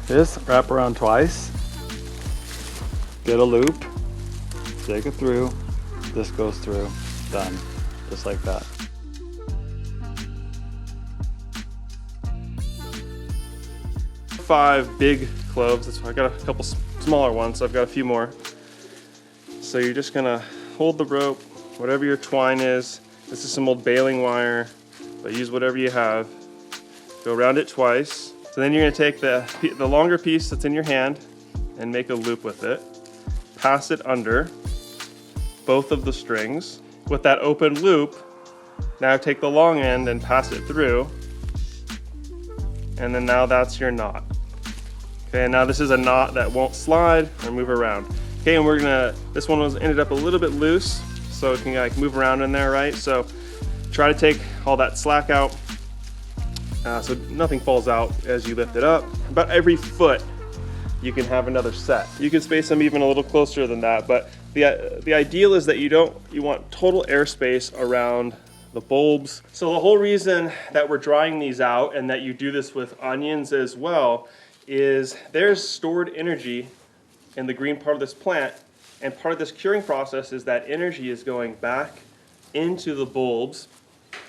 Just wrap around twice, get a loop, take it through, this goes through, done, just like that. Five big cloves. I got a couple smaller ones, so I've got a few more. So you're just gonna hold the rope, whatever your twine is. This is some old baling wire, but use whatever you have. Go around it twice. So then you're gonna take the longer piece that's in your hand and make a loop with it. Pass it under both of the strings. With that open loop, now take the long end and pass it through. And then now that's your knot. Okay, and now this is a knot that won't slide or move around. Okay, and this one ended up a little bit loose, so it can like move around in there, right? So try to take all that slack out so nothing falls out as you lift it up. About every foot, you can have another set. You can space them even a little closer than that, but the ideal is that you want total airspace around the bulbs. So the whole reason that we're drying these out, and that you do this with onions as well, is there's stored energy in the green part of this plant, and part of this curing process is that energy is going back into the bulbs,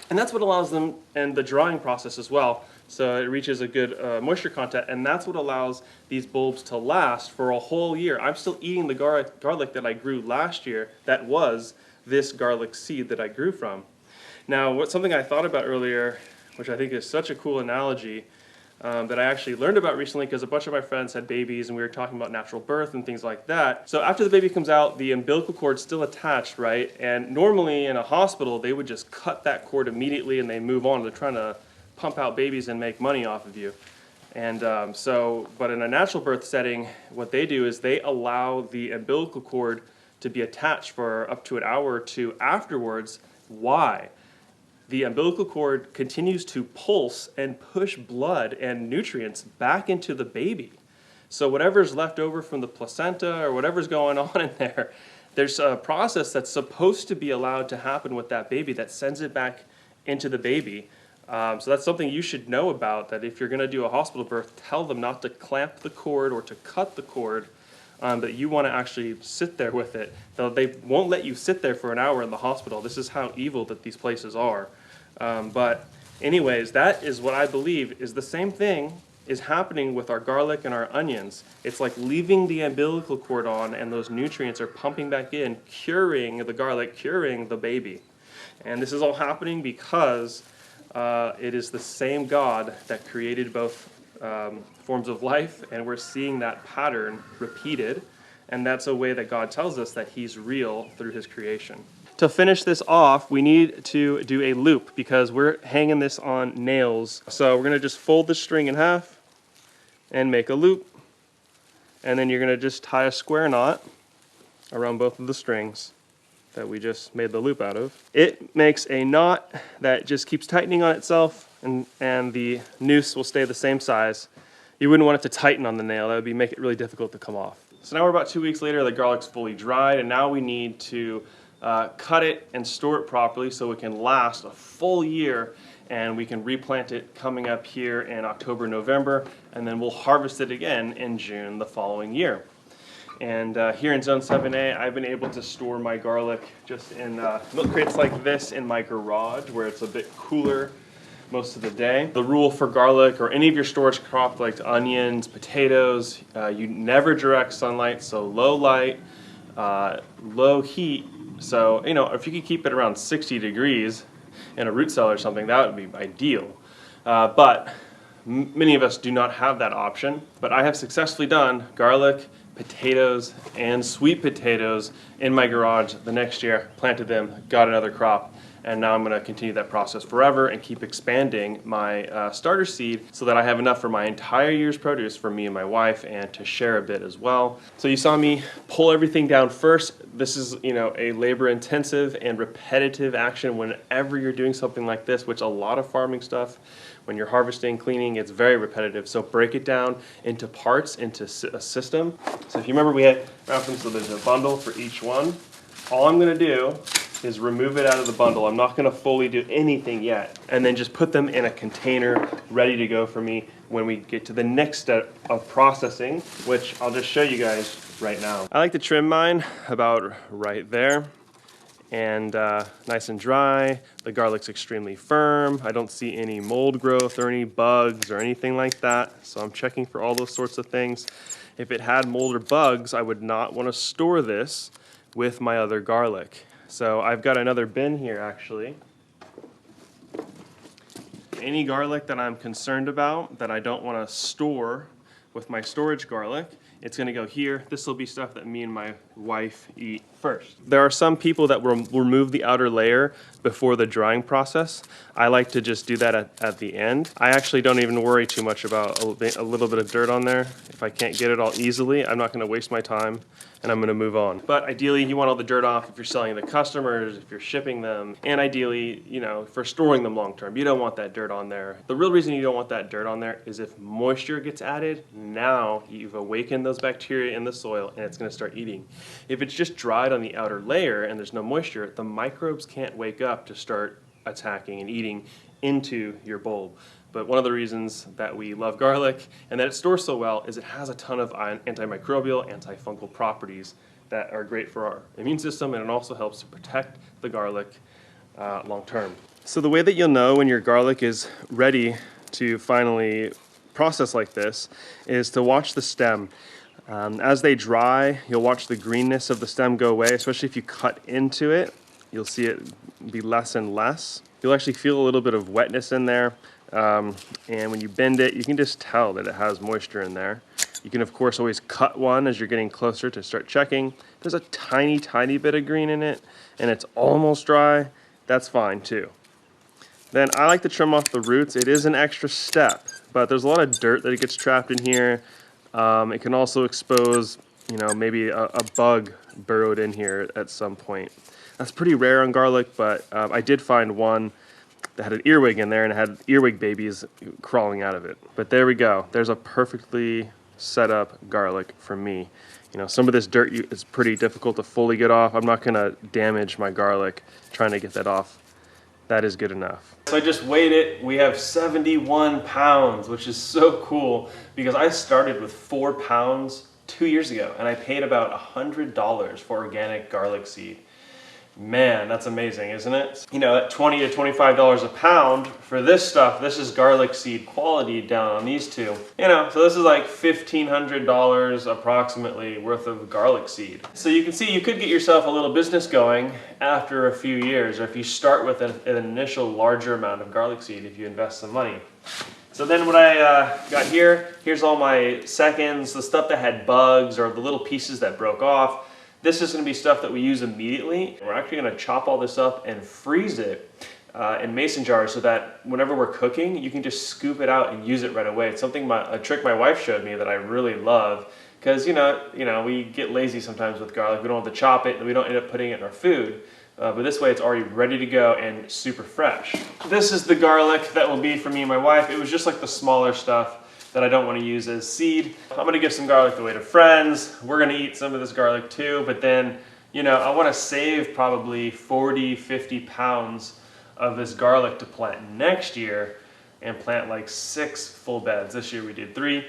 and that's what allows them, and the drying process as well, so it reaches a good moisture content, and that's what allows these bulbs to last for a whole year. I'm still eating the garlic that I grew last year that was this garlic seed that I grew from. Now, something I thought about earlier, which I think is such a cool analogy, that I actually learned about recently because a bunch of my friends had babies and we were talking about natural birth and things like that. So after the baby comes out, the umbilical cord's still attached, right? And normally in a hospital, they would just cut that cord immediately and they move on. They're trying to pump out babies and make money off of you. And but in a natural birth setting, what they do is they allow the umbilical cord to be attached for up to an hour or two afterwards. Why? The umbilical cord continues to pulse and push blood and nutrients back into the baby. So whatever's left over from the placenta or whatever's going on in there, there's a process that's supposed to be allowed to happen with that baby that sends it back into the baby. So that's something you should know about, that if you're going to do a hospital birth, tell them not to clamp the cord or to cut the cord, but you want to actually sit there with it. They won't let you sit there for an hour in the hospital. This is how evil that these places are. But anyways, that is what I believe is the same thing is happening with our garlic and our onions. It's like leaving the umbilical cord on and those nutrients are pumping back in, curing the garlic, curing the baby. And this is all happening because it is the same God that created both forms of life, and we're seeing that pattern repeated, and that's a way that God tells us that He's real through His creation. To finish this off, we need to do a loop because we're hanging this on nails. So we're gonna just fold the string in half and make a loop, and then you're gonna just tie a square knot around both of the strings that we just made the loop out of. It makes a knot that just keeps tightening on itself, and the noose will stay the same size. You wouldn't want it to tighten on the nail. That would make it really difficult to come off. So now we're about 2 weeks later, the garlic's fully dried, and now we need to cut it and store it properly so it can last a full year, and we can replant it coming up here in October, November, and then we'll harvest it again in June the following year. And here in Zone 7A, I've been able to store my garlic just in milk crates like this in my garage where it's a bit cooler most of the day. The rule for garlic or any of your storage crops like onions, potatoes, you never direct sunlight, so low light, low heat. So, you know, if you could keep it around 60 degrees in a root cellar or something, that would be ideal. But many of us do not have that option. But I have successfully done garlic, potatoes, and sweet potatoes in my garage the next year, planted them, got another crop, and now I'm going to continue that process forever and keep expanding my starter seed so that I have enough for my entire year's produce for me and my wife and to share a bit as well. So you saw me pull everything down first. This is, you know, a labor-intensive and repetitive action whenever you're doing something like this, which a lot of farming stuff, when you're harvesting, cleaning, it's very repetitive. So break it down into parts, into a system. So if you remember, we had reference, so there's a bundle for each one. All I'm going to do is remove it out of the bundle. I'm not going to fully do anything yet. And then just put them in a container ready to go for me when we get to the next step of processing, which I'll just show you guys right now. I like to trim mine about right there, and nice and dry. The garlic's extremely firm. I don't see any mold growth or any bugs or anything like that, so I'm checking for all those sorts of things. If it had mold or bugs, I would not want to store this with my other garlic. So I've got another bin here actually. Any garlic that I'm concerned about that I don't want to store with my storage garlic, it's going to go here. This will be stuff that me and my wife eat first. There are some people that will remove the outer layer before the drying process. I like to just do that at the end. I actually don't even worry too much about a little bit of dirt on there. If I can't get it all easily, I'm not going to waste my time and I'm going to move on. But ideally, you want all the dirt off if you're selling to customers, if you're shipping them, and ideally, you know, for storing them long term. You don't want that dirt on there. The real reason you don't want that dirt on there is if moisture gets added, now you've awakened those bacteria in the soil and it's going to start eating. If it's just dried on the outer layer and there's no moisture, the microbes can't wake up to start attacking and eating into your bulb. But one of the reasons that we love garlic and that it stores so well is it has a ton of antimicrobial, antifungal properties that are great for our immune system, and it also helps to protect the garlic long term. So the way that you'll know when your garlic is ready to finally process like this is to watch the stem. As they dry, you'll watch the greenness of the stem go away, especially if you cut into it. You'll see it be less and less. You'll actually feel a little bit of wetness in there. And when you bend it, you can just tell that it has moisture in there. You can, of course, always cut one as you're getting closer to start checking. There's a tiny, tiny bit of green in it, and it's almost dry. That's fine, too. Then I like to trim off the roots. It is an extra step, but there's a lot of dirt that gets trapped in here. It can also expose, you know, maybe a bug burrowed in here at some point. That's pretty rare on garlic, but I did find one that had an earwig in there and it had earwig babies crawling out of it. But there we go. There's a perfectly set up garlic for me. You know, some of this dirt is pretty difficult to fully get off. I'm not gonna damage my garlic trying to get that off. That is good enough. So I just weighed it. We have 71 pounds, which is so cool because I started with 4 pounds 2 years ago and I paid about $100 for organic garlic seed. Man, that's amazing, isn't it? You know, at $20 to $25 a pound for this stuff, this is garlic seed quality down on these two. You know, so this is like $1,500 approximately worth of garlic seed. So you can see you could get yourself a little business going after a few years, or if you start with an initial larger amount of garlic seed if you invest some money. So then what I got here, here's all my seconds, the stuff that had bugs or the little pieces that broke off. This is going to be stuff that we use immediately. We're actually going to chop all this up and freeze it in mason jars so that whenever we're cooking, you can just scoop it out and use it right away. It's something a trick my wife showed me that I really love because you know we get lazy sometimes with garlic. We don't have to chop it and we don't end up putting it in our food. But this way it's already ready to go and super fresh. This is the garlic that will be for me and my wife. It was just like the smaller stuff that I don't want to use as seed. I'm gonna give some garlic away to friends. We're gonna eat some of this garlic too, but then, you know, I wanna save probably 40, 50 pounds of this garlic to plant next year and plant like 6 full beds. This year we did 3.